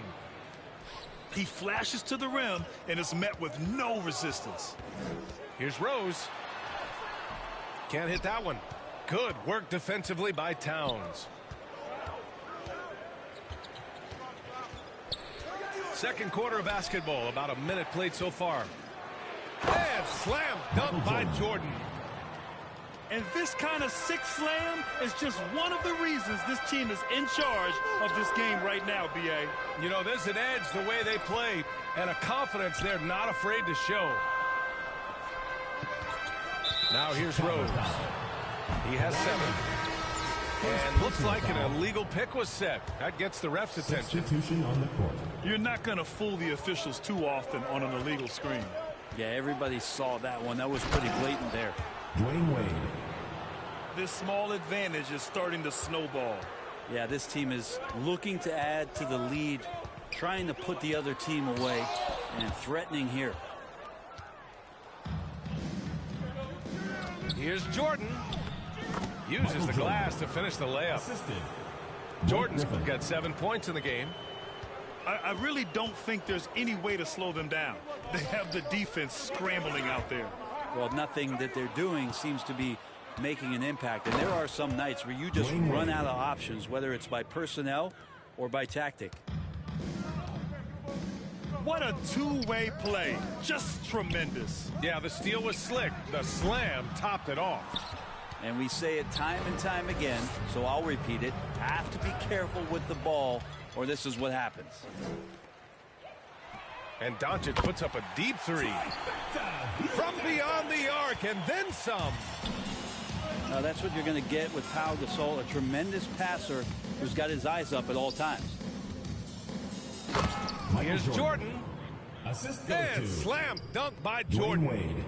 Speaker 4: He flashes to the rim and is met with no resistance.
Speaker 6: Here's Rose. Can't hit that one. Good work defensively by Towns. Second quarter of basketball, about a minute played so far. And slam dunk by Jordan.
Speaker 4: And this kind of six slam is just one of the reasons this team is in charge of this game right now, B.A.
Speaker 6: You know, there's an edge the way they play and a confidence they're not afraid to show. Now here's Rose. He has 7. And looks like an illegal pick was set. That gets the ref's attention.
Speaker 2: Substitution on the court.
Speaker 4: You're not going to fool the officials too often on an illegal screen.
Speaker 8: Yeah, everybody saw that one. That was pretty blatant there.
Speaker 2: Dwayne Wade.
Speaker 4: This small advantage is starting to snowball.
Speaker 8: Yeah, this team is looking to add to the lead, trying to put the other team away, and threatening here.
Speaker 6: Here's Jordan. Uses the glass to finish the layup. Jordan's got 7 points in the game.
Speaker 4: I really don't think there's any way to slow them down. They have the defense scrambling out there.
Speaker 8: Well, nothing that they're doing seems to be making an impact. And there are some nights where you just run out of options, whether it's by personnel or by tactic.
Speaker 4: What a two-way play. Just tremendous.
Speaker 6: Yeah, the steal was slick. The slam topped it off.
Speaker 8: And we say it time and time again, so I'll repeat it. Have to be careful with the ball, or this is what happens.
Speaker 6: And Doncic puts up a deep 3 from beyond the arc, and then some.
Speaker 8: Now that's what you're going to get with Pau Gasol, a tremendous passer who's got his eyes up at all times.
Speaker 6: Here's Jordan. And slam dunk by Jordan.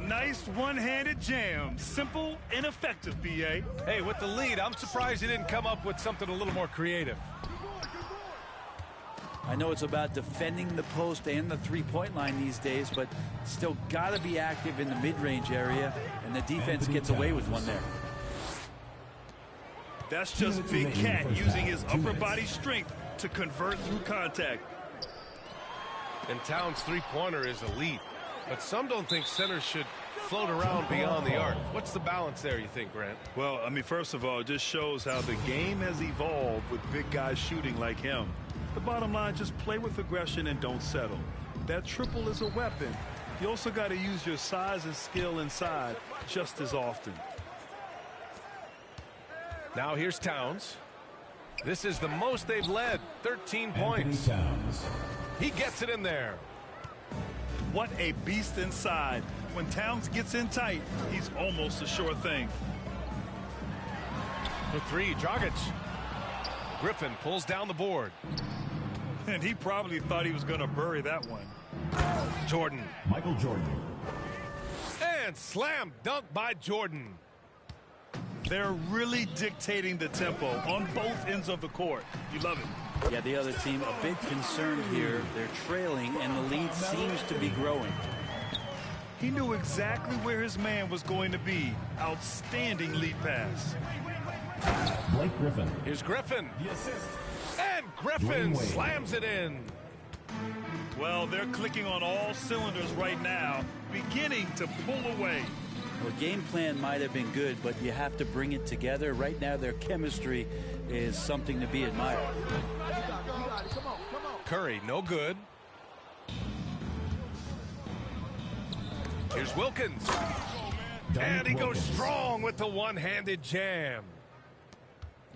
Speaker 4: Nice one-handed jam. Simple and effective, B.A.
Speaker 6: Hey, with the lead, I'm surprised he didn't come up with something a little more creative.
Speaker 8: I know it's about defending the post and the three-point line these days, but still got to be active in the mid-range area, and the defense gets away with one there.
Speaker 4: That's just Big Cat using his upper body strength to convert through contact.
Speaker 6: And Towns' three-pointer is elite, but some don't think centers should float around beyond the arc. What's the balance there, you think, Grant?
Speaker 4: Well, I mean, first of all, it just shows how the game has evolved with big guys shooting like him. The bottom line, just play with aggression and don't settle. That triple is a weapon. You also got to use your size and skill inside just as often.
Speaker 6: Now here's Towns. This is the most they've led, 13 points. He gets it in there.
Speaker 4: What a beast inside. When Towns gets in tight, he's almost a sure thing.
Speaker 6: For three, Dragic. Griffin pulls down the board.
Speaker 4: And he probably thought he was going to bury that one.
Speaker 6: Jordan.
Speaker 2: Michael Jordan.
Speaker 6: And slam dunk by Jordan.
Speaker 4: They're really dictating the tempo on both ends of the court. You love it.
Speaker 8: Yeah, the other team a bit concerned here. They're trailing, and the lead seems to be growing.
Speaker 4: He knew exactly where his man was going to be. Outstanding lead pass.
Speaker 2: Blake Griffin.
Speaker 6: Here's Griffin.
Speaker 2: The assist.
Speaker 6: And Griffin slams it in.
Speaker 4: Well, they're clicking on all cylinders right now, beginning to pull away.
Speaker 8: Well, game plan might have been good, but you have to bring it together. Right now, their chemistry is something to be admired.
Speaker 6: Curry, no good. Here's Wilkins. And he goes strong with the one-handed jam.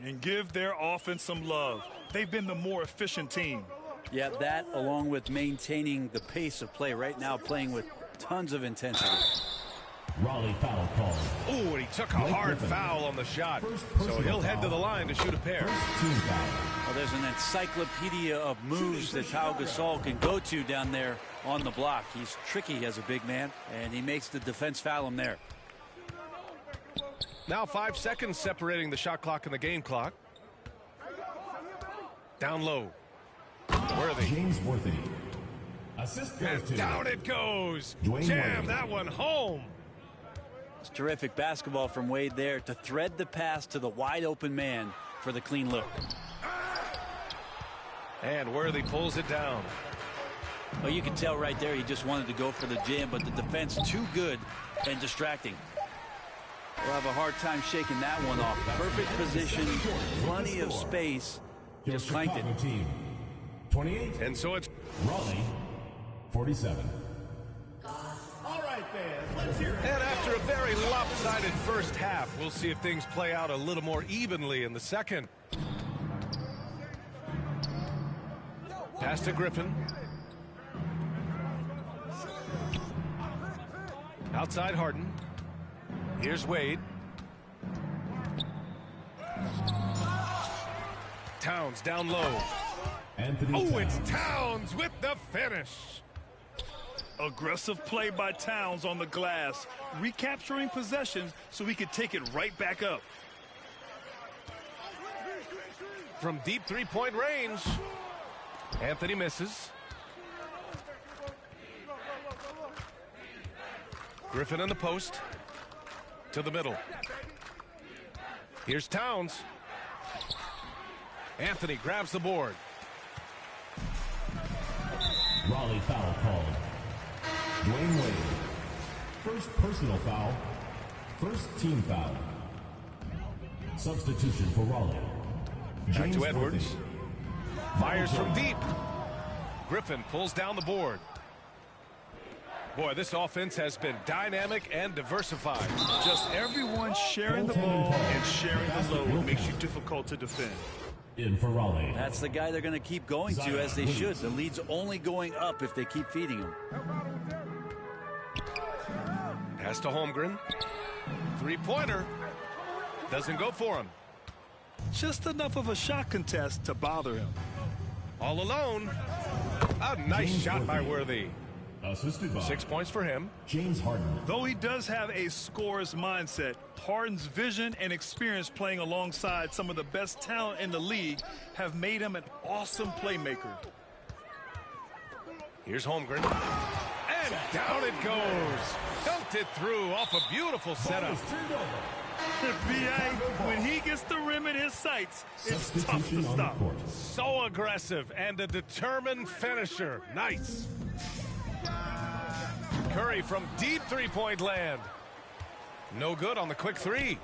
Speaker 4: And give their offense some love. They've been the more efficient team.
Speaker 8: Yeah, that along with maintaining the pace of play. Right now, playing with tons of intensity.
Speaker 2: Raleigh foul call.
Speaker 6: Oh, and he took a hard foul on the shot. So he'll head to the line to shoot a pair.
Speaker 2: Team foul.
Speaker 8: Well, there's an encyclopedia of moves that Pau Gasol can go to down there on the block. He's tricky as a big man, and he makes the defense foul him there.
Speaker 6: Now 5 seconds separating the shot clock and the game clock. Down low. Worthy.
Speaker 2: James Worthy. Assist goes
Speaker 6: And
Speaker 2: to
Speaker 6: down it goes.
Speaker 2: Dwayne
Speaker 6: Jam
Speaker 2: Wade.
Speaker 6: that one home.
Speaker 8: It's terrific basketball from Wade there to thread the pass to the wide open man for the clean look.
Speaker 6: And Worthy pulls it down.
Speaker 8: Well, you can tell right there he just wanted to go for the jam, but the defense too good and distracting. We'll have a hard time shaking that one off. Perfect position, plenty of space.
Speaker 2: Your
Speaker 8: Just clanked it.
Speaker 2: Chicago team. 28.
Speaker 6: And so it's
Speaker 2: Raleigh 47.
Speaker 6: And after a very lopsided first half, we'll see if things play out a little more evenly in the second. Pass to Griffin. Outside Harden. Here's Wade. Towns down low.
Speaker 2: Anthony
Speaker 6: Oh,
Speaker 2: Towns.
Speaker 6: it's Towns with the finish.
Speaker 4: Aggressive play by Towns on the glass, recapturing possessions so he could take it right back up.
Speaker 6: From deep three-point range. Anthony misses. Griffin in the post. To the middle. Here's Towns. Anthony grabs the board.
Speaker 2: Raleigh foul called. Dwayne Wade. First personal foul. First team foul. Substitution for Raleigh.
Speaker 6: Back
Speaker 2: James
Speaker 6: to Edwards.
Speaker 2: Worthy.
Speaker 6: Fires from deep. Griffin pulls down the board. Boy, this offense has been dynamic and diversified.
Speaker 4: Just everyone sharing the ball and sharing the load makes you difficult to defend.
Speaker 2: In for Raleigh.
Speaker 8: That's the guy they're going to keep going to, as they should. The lead's only going up if they keep feeding him.
Speaker 6: Pass to Holmgren. Three-pointer. Doesn't go for him.
Speaker 4: Just enough of a shot contest to bother him.
Speaker 6: All alone. A nice
Speaker 2: James
Speaker 6: shot by
Speaker 2: Worthy.
Speaker 6: Worthy.
Speaker 2: Assisted by
Speaker 6: 6 points for him.
Speaker 2: James Harden.
Speaker 4: Though he does have a scorer's mindset, Harden's vision and experience playing alongside some of the best talent in the league have made him an awesome playmaker.
Speaker 6: Here's Holmgren. And down it goes. Dunked it through off a beautiful setup.
Speaker 4: B.A., when he gets the rim in his sights, it's tough to
Speaker 2: Substitution on the
Speaker 4: stop.
Speaker 2: court.
Speaker 6: So aggressive and a determined finisher. Nice. Curry from deep three-point land. No good on the quick three.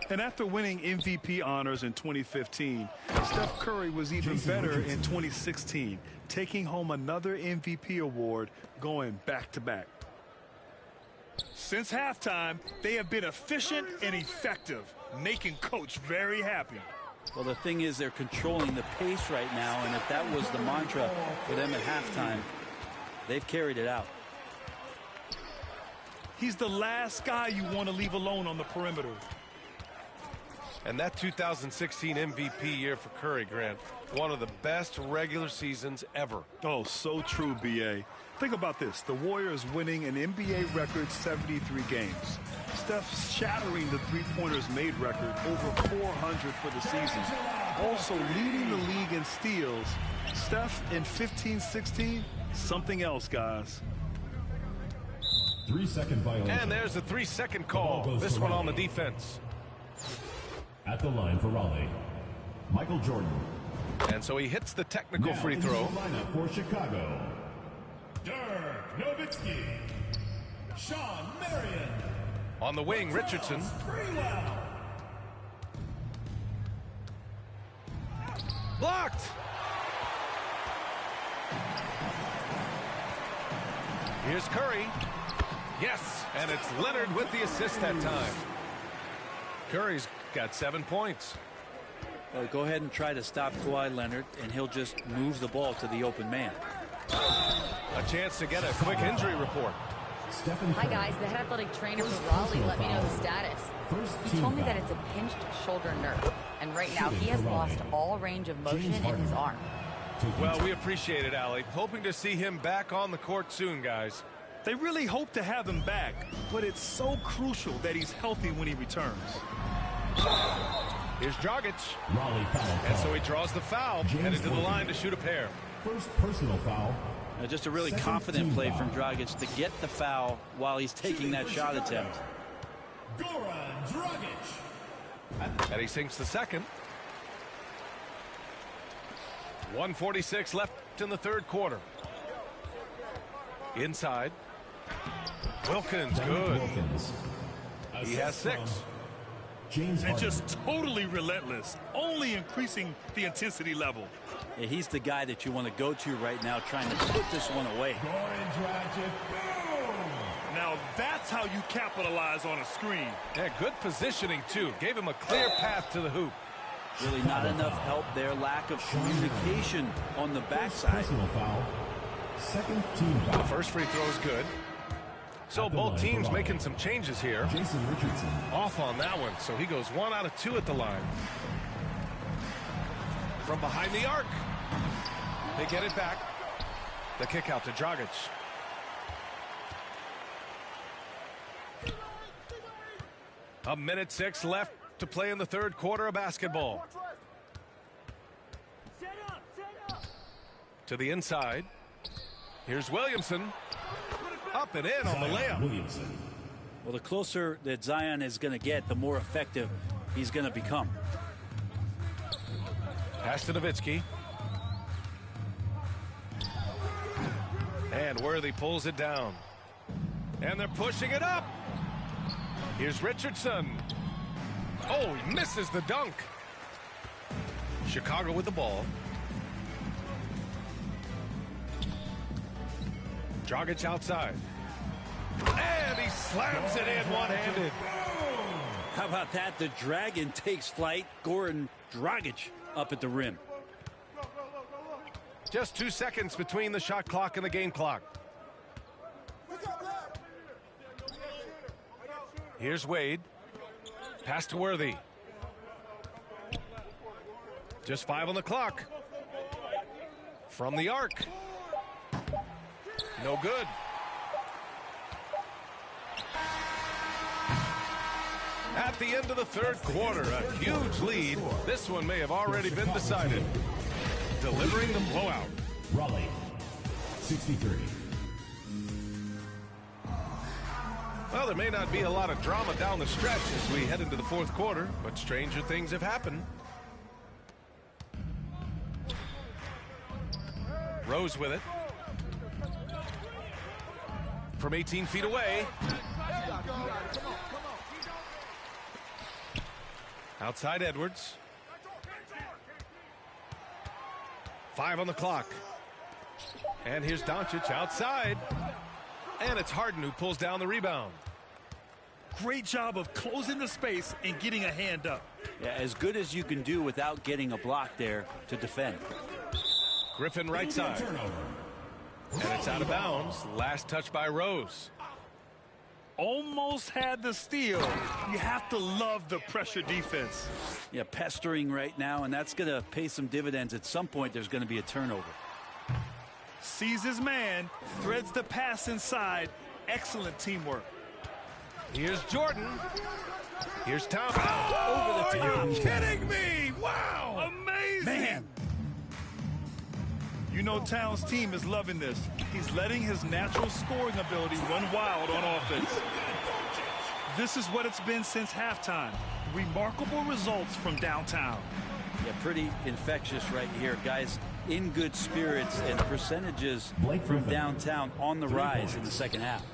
Speaker 4: And after winning MVP honors in 2015, Steph Curry was even better in 2016, taking home another MVP award, going back-to-back. Since halftime, they have been efficient and effective, making Coach very happy.
Speaker 8: Well, the thing is, they're controlling the pace right now, and if that was the mantra for them at halftime, They've carried it out.
Speaker 9: He's the last guy you want to leave alone on the perimeter.
Speaker 6: And that 2016 MVP year for Curry, Grant, one of the best regular seasons ever.
Speaker 9: Oh, so true, B.A. Think about this. The Warriors winning an NBA record 73 games. Steph shattering the three-pointers made record, over 400 for the season. Also leading the league in steals. Steph in 15-16, something else, guys.
Speaker 2: 3-second violation.
Speaker 6: And there's the 3-second call. This one on the defense.
Speaker 2: At the line for Raleigh, Michael Jordan.
Speaker 6: And so he hits the technical free
Speaker 2: into
Speaker 6: throw.
Speaker 2: the lineup for Chicago, Dirk Nowitzki, Sean Marion.
Speaker 6: On the wing, Richardson. Blocked. Here's Curry. Yes, and it's Leonard with the assist that time. Curry's got 7 points.
Speaker 8: Well, go ahead and try to stop Kawhi Leonard, and he'll just move the ball to the open man.
Speaker 6: A chance to get a quick injury report.
Speaker 10: Hi, guys. The head athletic trainer for Raleigh let me know the status. He told me that it's a pinched shoulder nerve, and right now he has lost all range of motion in his arm.
Speaker 6: Well, we appreciate it, Allie. Hoping to see him back on the court soon, guys.
Speaker 9: They really hope to have him back, but it's so crucial that he's healthy when he returns.
Speaker 6: Here's Dragic.
Speaker 2: Raleigh foul.
Speaker 6: And so he draws the foul, headed to the line to shoot a pair.
Speaker 2: First personal foul.
Speaker 8: Just a really confident play from Dragic to get the foul while he's taking that shot attempt.
Speaker 2: Goran Dragic.
Speaker 6: And he sinks the second. 1:46 left in the third quarter. Inside. Wilkins, good.
Speaker 2: Wilkins.
Speaker 6: He has 6.
Speaker 2: James
Speaker 9: And just totally relentless, only increasing the intensity level.
Speaker 8: Yeah, he's the guy that you want to go to right now, trying to put this one away.
Speaker 2: Goran Dragic. Boom!
Speaker 9: Now that's how you capitalize on a screen.
Speaker 6: Yeah, good positioning, too. Gave him a clear path to the hoop.
Speaker 8: Really not enough help there. Lack of communication on the backside.
Speaker 2: Personal foul. Second team foul.
Speaker 6: The first free throw is good. So both teams making some changes here.
Speaker 2: Jason Richardson.
Speaker 6: Off on that one, so he goes 1 out of 2 at the line. From behind the arc. They get it back. The kick out to Dragic. A minute 6 left to play in the third quarter of basketball. To the inside. Here's Williamson. Up and in on the layup.
Speaker 2: Williamson.
Speaker 8: Well, the closer that Zion is going to get, the more effective he's going to become.
Speaker 6: Pass to Nowitzki. And Worthy pulls it down. And they're pushing it up. Here's Richardson. Oh, he misses the dunk. Chicago with the ball. Dragic outside. And he slams it in one-handed.
Speaker 8: How about that? The Dragon takes flight. Goran Dragic up at the rim.
Speaker 6: Just 2 seconds between the shot clock and the game clock. Here's Wade. Pass to Worthy. Just 5 on the clock. From the arc. No good. At the end of the third quarter, a huge lead. This one may have already been decided. Delivering the blowout.
Speaker 2: Raleigh, 63.
Speaker 6: Well, there may not be a lot of drama down the stretch as we head into the fourth quarter, but stranger things have happened. Rose with it. From 18 feet away. Outside Edwards. 5 on the clock. And here's Doncic outside. And it's Harden who pulls down the rebound.
Speaker 9: Great job of closing the space and getting a hand up.
Speaker 8: Yeah, as good as you can do without getting a block there to defend.
Speaker 6: Griffin right side. And it's out of bounds. Last touch by Rose.
Speaker 9: Almost had the steal. You have to love the pressure defense.
Speaker 8: Yeah, pestering right now, and that's going to pay some dividends. At some point, there's going to be a turnover.
Speaker 9: Sees his man, threads the pass inside. Excellent teamwork.
Speaker 6: Here's Jordan. Here's Thomas.
Speaker 9: Oh, over the top. Are you kidding me? Wow. Amazing.
Speaker 8: Man.
Speaker 9: You know Towns' team is loving this. He's letting his natural scoring ability run wild on offense. This is what it's been since halftime. Remarkable results from downtown.
Speaker 8: Yeah, pretty infectious right here. Guys in good spirits, and percentages from downtown on the rise in the second half.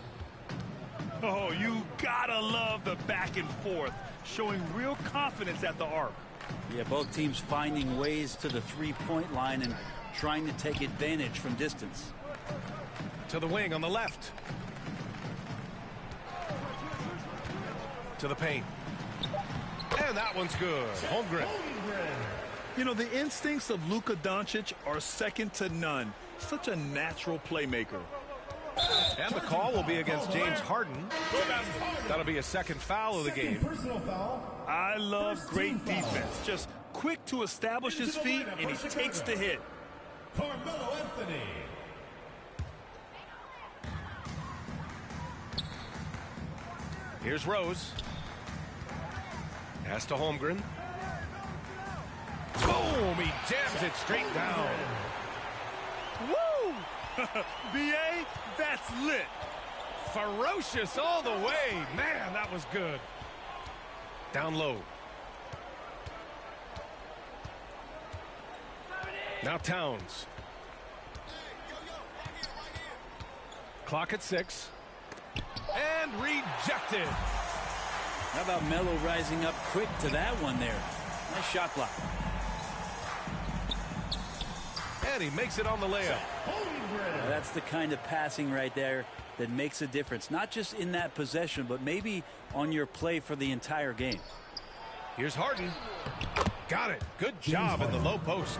Speaker 9: Oh, you gotta love the back and forth, showing real confidence at the arc.
Speaker 8: Yeah, both teams finding ways to the three-point line and trying to take advantage from distance.
Speaker 6: To the wing on the left. To the paint. And that one's good. Holmgren.
Speaker 9: You know, the instincts of Luka Doncic are second to none. Such a natural playmaker.
Speaker 6: And the call will be against James Harden. That'll be a second foul of the game.
Speaker 9: I love great defense. Just quick to establish his feet, and he takes the hit.
Speaker 2: Carmelo Anthony.
Speaker 6: Here's Rose. Pass to Holmgren. Boom! He jams it straight down.
Speaker 9: Woo! B.A., that's lit.
Speaker 6: Ferocious all the way. Man, that was good. Down low. Now Towns. Clock at 6. And rejected.
Speaker 8: How about Melo rising up quick to that one there? Nice shot block.
Speaker 6: And he makes it on the layup.
Speaker 8: That's the kind of passing right there that makes a difference. Not just in that possession, but maybe on your play for the entire game.
Speaker 6: Here's Harden. Got it. Good job in the low post.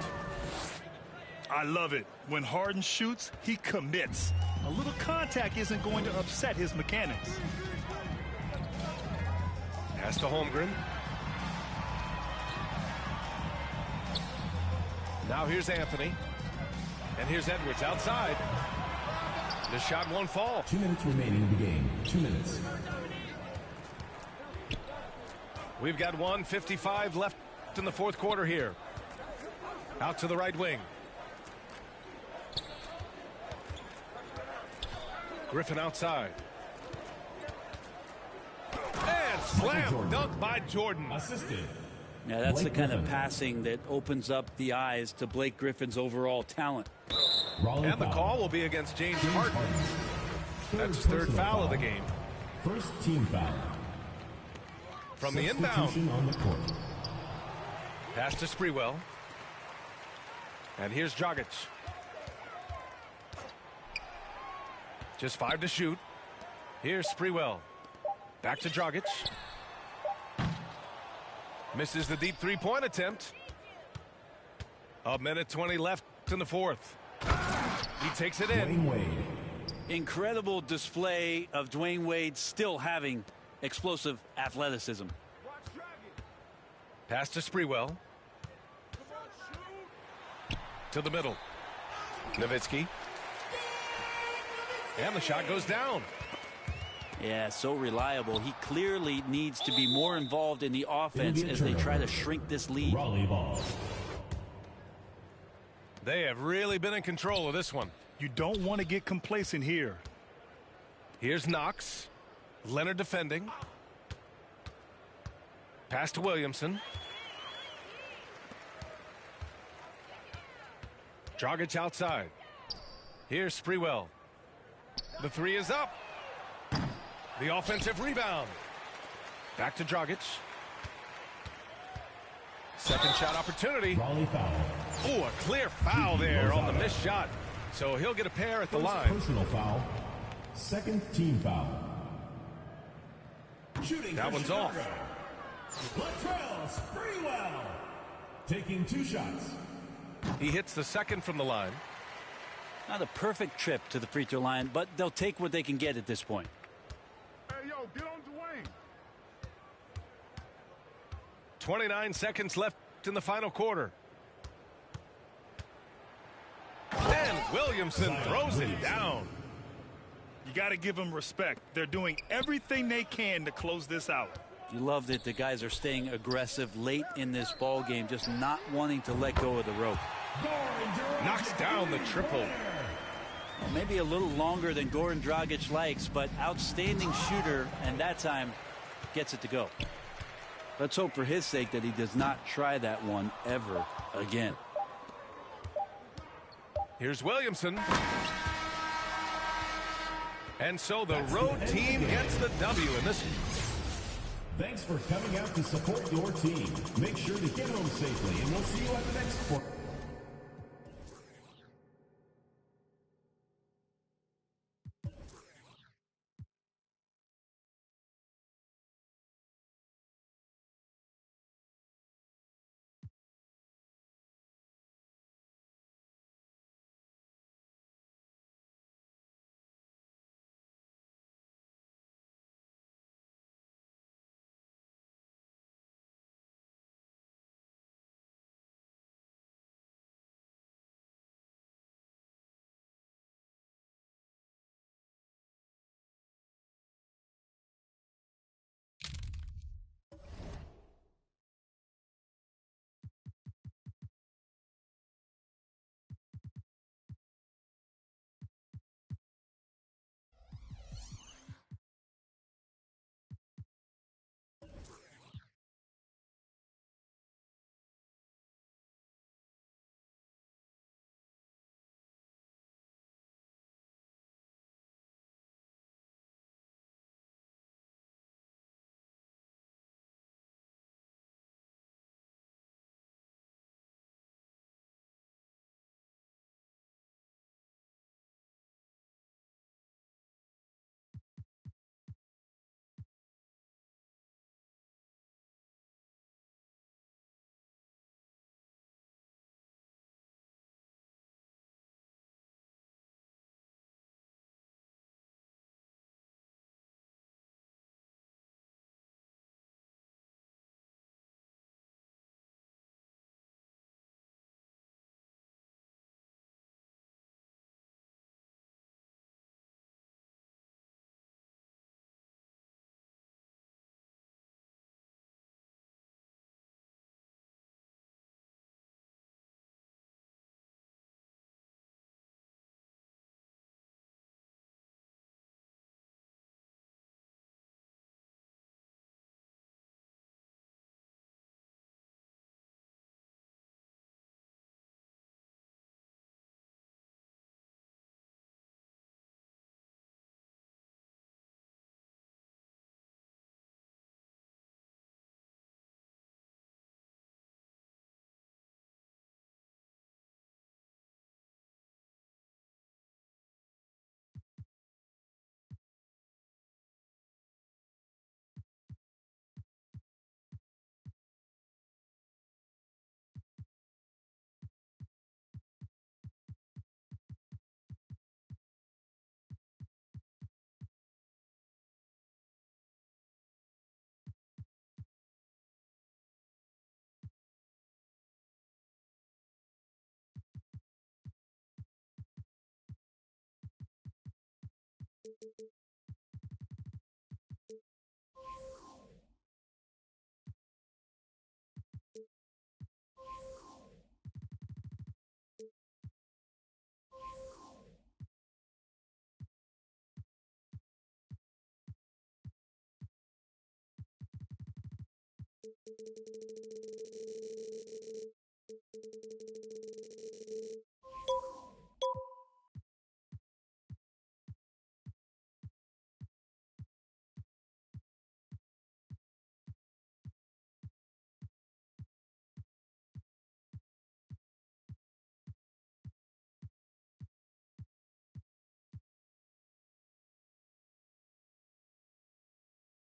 Speaker 9: I love it. When Harden shoots, he commits. A little contact isn't going to upset his mechanics.
Speaker 6: Pass to Holmgren. Now here's Anthony. And here's Edwards outside. The shot won't fall.
Speaker 2: 2 minutes remaining in the game. 2 minutes.
Speaker 6: We've got 1:55 left in the fourth quarter here. Out to the right wing. Griffin outside. And slam dunk by Jordan.
Speaker 2: Assisted.
Speaker 8: Yeah, that's the kind of passing that opens up the eyes to Blake Griffin's overall talent.
Speaker 6: And the call will be against James Harden. That's his third foul of the game.
Speaker 2: First team foul.
Speaker 6: From the inbound.
Speaker 2: On the court.
Speaker 6: Pass to Sprewell. And here's Dragic. Just 5 to shoot. Here's Sprewell. Back to Dragic. Misses the deep three-point attempt. A minute 20 left in the fourth. He takes it in.
Speaker 2: Dwyane Wade.
Speaker 8: Incredible display of Dwyane Wade still having explosive athleticism.
Speaker 6: Pass to Sprewell. To the middle. Nowitzki. And the shot goes down.
Speaker 8: Yeah, so reliable. He clearly needs to be more involved in the offense as they try to shrink this lead.
Speaker 2: Raleigh ball.
Speaker 6: They have really been in control of this one.
Speaker 9: You don't want to get complacent here.
Speaker 6: Here's Knox. Leonard defending. Pass to Williamson. Dragic outside. Here's Sprewell. The three is up. The offensive rebound. Back to Dragic. Second shot opportunity.
Speaker 2: Raleigh foul.
Speaker 6: Oh, a clear foul there on the missed shot. So he'll get a pair at the line.
Speaker 2: Personal foul. Second team foul. Shooting.
Speaker 6: That one's off.
Speaker 2: Latrell Sprewell taking 2 shots.
Speaker 6: He hits the second from the line.
Speaker 8: Not a perfect trip to the free throw line, but they'll take what they can get at this point.
Speaker 9: Hey, yo, get on Dwayne.
Speaker 6: 29 seconds left in the final quarter. And Williamson throws it down.
Speaker 9: You got to give them respect. They're doing everything they can to close this out.
Speaker 8: You love that the guys are staying aggressive late in this ball game, just not wanting to let go of the rope.
Speaker 6: Knocks down the triple.
Speaker 8: Well, maybe a little longer than Goran Dragic likes, but outstanding shooter, and that time gets it to go. Let's hope for his sake that he does not try that one ever again.
Speaker 6: Here's Williamson. And so the road team gets the W in this.
Speaker 2: Thanks for coming out to support your team. Make sure to get home safely, and we'll see you at the next quarter.